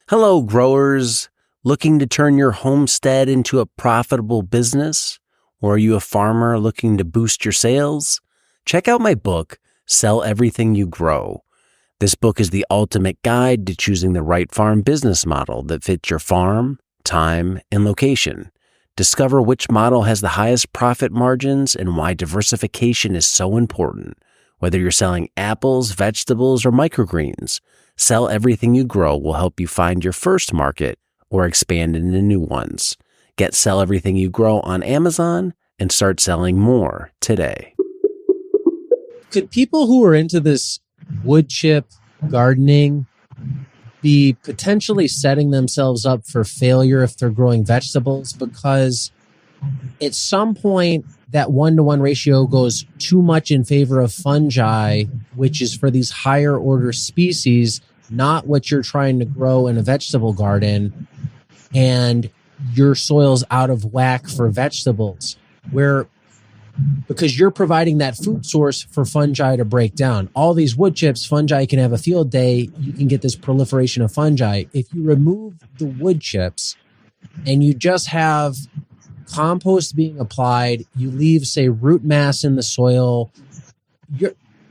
Hello, growers. Looking to turn your homestead into a profitable business? Or are you a farmer looking to boost your sales? Check out my book, Sell Everything You Grow. This book is the ultimate guide to choosing the right farm business model that fits your farm, time, and location. Discover which model has the highest profit margins and why diversification is so important. Whether you're selling apples, vegetables, or microgreens, Sell Everything You Grow will help you find your first market or expand into new ones. Get Sell Everything You Grow on Amazon and start selling more today. Could people who are into this wood chip gardening be potentially setting themselves up for failure if they're growing vegetables? Because at some point, that 1-to-1 ratio goes too much in favor of fungi, which is for these higher order species, not what you're trying to grow in a vegetable garden, and your soil's out of whack for vegetables, because you're providing that food source for fungi to break down. All these wood chips, fungi can have a field day. You can get this proliferation of fungi. If you remove the wood chips and you just have compost being applied, you leave, say, root mass in the soil,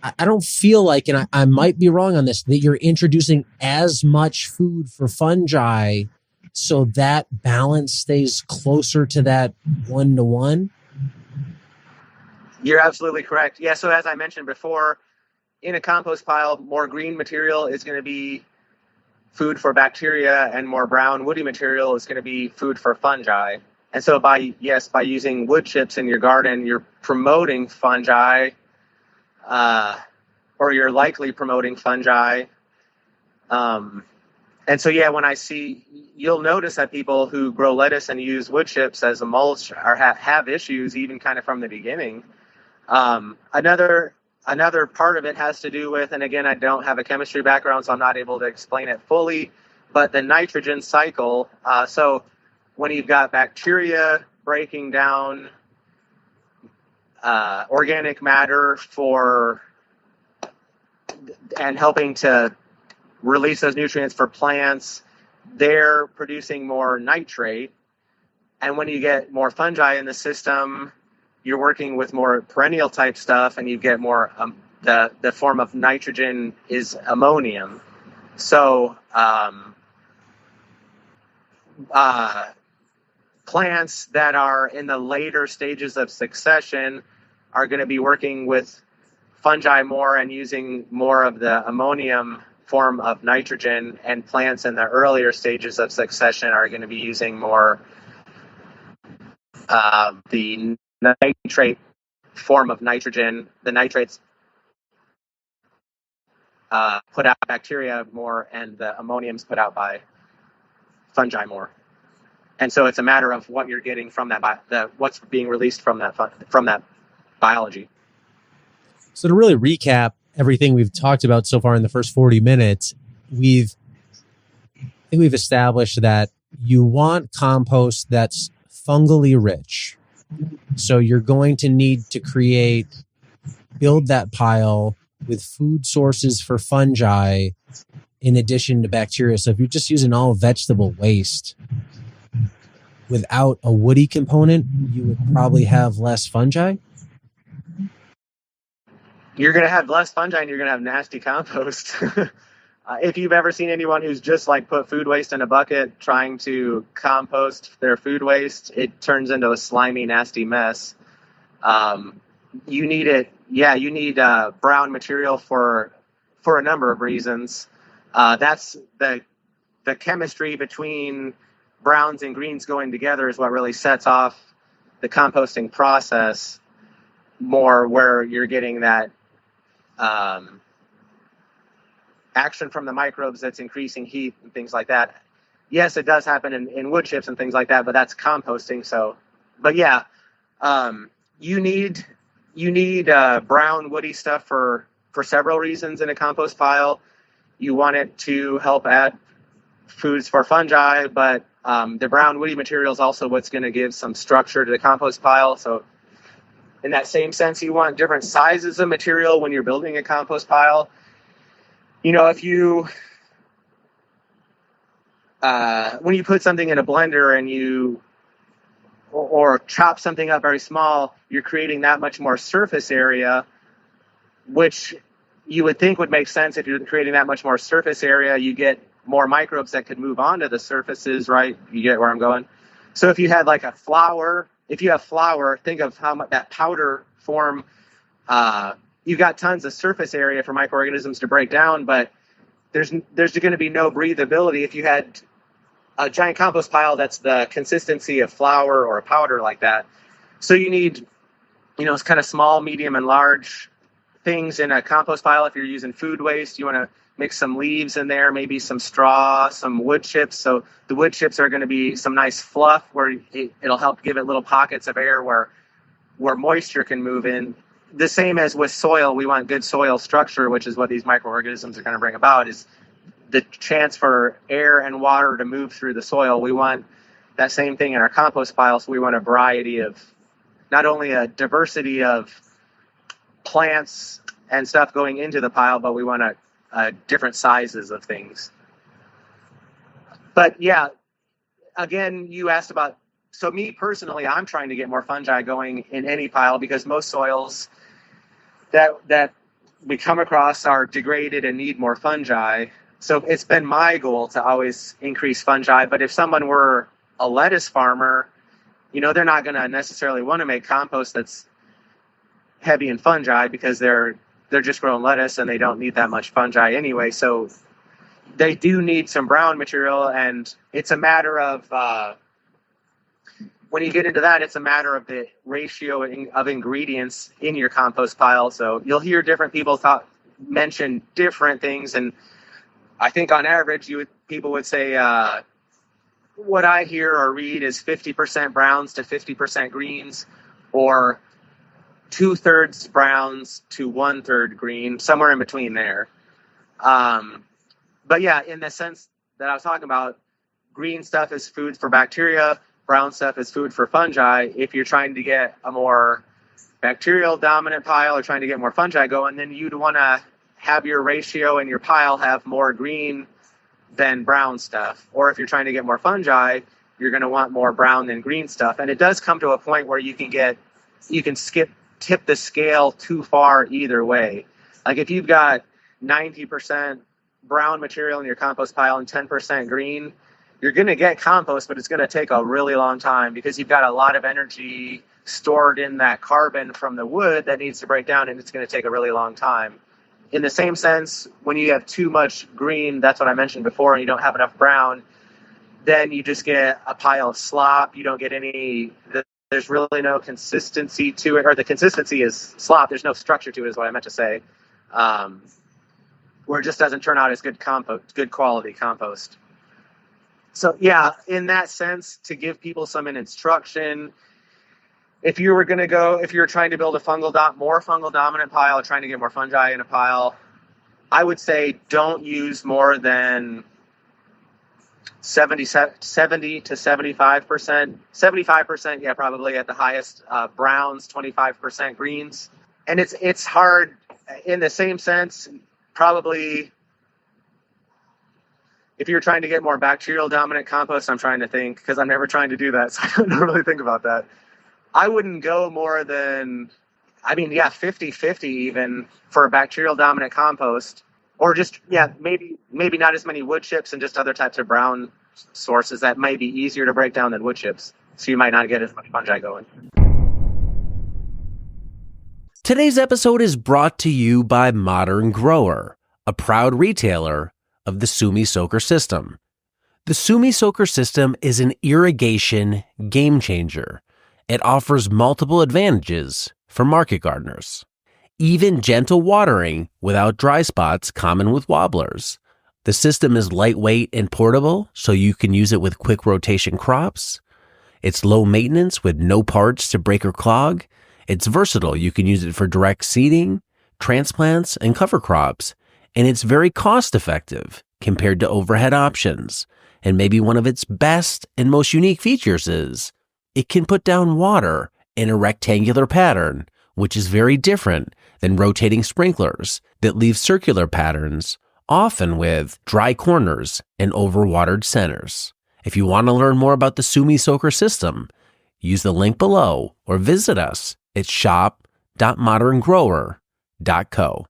I don't feel like, and I might be wrong on this, that you're introducing as much food for fungi so that balance stays closer to that 1-to-1. You're absolutely correct. Yeah, so as I mentioned before, in a compost pile, more green material is going to be food for bacteria, and more brown woody material is going to be food for fungi. And so by using wood chips in your garden, you're promoting fungi, or you're likely promoting fungi. And so, you'll notice that people who grow lettuce and use wood chips as a mulch have issues even kind of from the beginning. Another part of it has to do with, and again, I don't have a chemistry background, so I'm not able to explain it fully, but the nitrogen cycle. So when you've got bacteria breaking down organic matter and helping to release those nutrients for plants, they're producing more nitrate. And when you get more fungi in the system, you're working with more perennial type stuff, and you get more, the form of nitrogen is ammonium. So plants that are in the later stages of succession are going to be working with fungi more and using more of the ammonium form of nitrogen, and plants in the earlier stages of succession are going to be using more the nitrate form of nitrogen. The nitrates put out bacteria more, and the ammonium's put out by fungi more. And so it's a matter of what you're getting from that, what's being released from that biology. So to really recap everything we've talked about so far in the first 40 minutes, we've established that you want compost that's fungally rich. So you're going to need to build that pile with food sources for fungi in addition to bacteria. So if you're just using all vegetable waste without a woody component, you would probably have less fungi. You're going to have less fungi, and you're going to have nasty compost. If you've ever seen anyone who's just put food waste in a bucket trying to compost their food waste, it turns into a slimy, nasty mess. You need brown material for a number of reasons. That's the chemistry between browns and greens going together is what really sets off the composting process more, where you're getting that action from the microbes that's increasing heat and things like that. Yes, it does happen in wood chips and things like that, but that's composting. So, but yeah, you need brown woody stuff for several reasons in a compost pile. You want it to help add foods for fungi, but the brown woody material is also what's going to give some structure to the compost pile. So in that same sense, you want different sizes of material when you're building a compost pile. If you when you put something in a blender and or chop something up very small, you're creating that much more surface area, which you would think would make sense. If you're creating that much more surface area, you get more microbes that could move onto the surfaces, right? You get where I'm going? So if you had like if you have flour, think of how much that powder form, you've got tons of surface area for microorganisms to break down, but there's going to be no breathability if you had a giant compost pile that's the consistency of flour or a powder like that. So you need, it's kind of small, medium, and large things in a compost pile. If you're using food waste, you want to mix some leaves in there, maybe some straw, some wood chips. So the wood chips are going to be some nice fluff where it'll help give it little pockets of air where moisture can move in. The same as with soil, we want good soil structure, which is what these microorganisms are going to bring about, is the chance for air and water to move through the soil. We want that same thing in our compost pile. So we want a variety of, not only a diversity of plants and stuff going into the pile, but we want different sizes of things. But yeah, again, you asked about, so me personally, I'm trying to get more fungi going in any pile because most soils that we come across are degraded and need more fungi. So it's been my goal to always increase fungi. But if someone were a lettuce farmer, they're not going to necessarily want to make compost that's heavy in fungi because they're just growing lettuce and they don't need that much fungi anyway. So they do need some brown material, and it's a matter of when you get into that, it's a matter of the ratio of ingredients in your compost pile. So you'll hear different people mention different things, and I think on average, people would say what I hear or read is 50% browns to 50% greens, or 2/3 browns to 1/3 green, somewhere in between there. But yeah, in the sense that I was talking about, green stuff is food for bacteria, brown stuff is food for fungi. If you're trying to get a more bacterial dominant pile or trying to get more fungi going, then you'd want to have your ratio in your pile have more green than brown stuff. Or if you're trying to get more fungi, you're going to want more brown than green stuff. And it does come to a point where you can tip the scale too far either way. Like if you've got 90% brown material in your compost pile and 10% green, you're going to get compost, but it's going to take a really long time because you've got a lot of energy stored in that carbon from the wood that needs to break down, and it's going to take a really long time. In the same sense, when you have too much green, that's what I mentioned before, and you don't have enough brown, then you just get a pile of slop. You don't get there's really no consistency to it, or the consistency is slop. There's no structure to it, is what I meant to say, where it just doesn't turn out as good quality compost. So yeah, in that sense, to give people some instruction, if you're trying to build a more fungal dominant pile, or trying to get more fungi in a pile, I would say don't use more than 70 to 75%. 75%, yeah, probably at the highest. Browns, 25% greens. And it's hard in the same sense, probably. If you're trying to get more bacterial dominant compost, I'm trying to think, because I'm never trying to do that, so I don't really think about that. I wouldn't go more than, 50-50 even for a bacterial dominant compost, or just, maybe not as many wood chips and just other types of brown sources that might be easier to break down than wood chips. So you might not get as much fungi going. Today's episode is brought to you by Modern Grower, a proud retailer of the Sumi Soaker system. The Sumi Soaker system is an irrigation game changer. It offers multiple advantages for market gardeners. Even gentle watering without dry spots common with wobblers. The system is lightweight and portable, so you can use it with quick rotation crops. It's low maintenance with no parts to break or clog. It's versatile. You can use it for direct seeding, transplants, and cover crops. And it's very cost effective compared to overhead options. And maybe one of its best and most unique features is it can put down water in a rectangular pattern, which is very different than rotating sprinklers that leave circular patterns often with dry corners and overwatered centers. If you want to learn more about the Sumi Soaker system, use the link below or visit us at shop.moderngrower.co.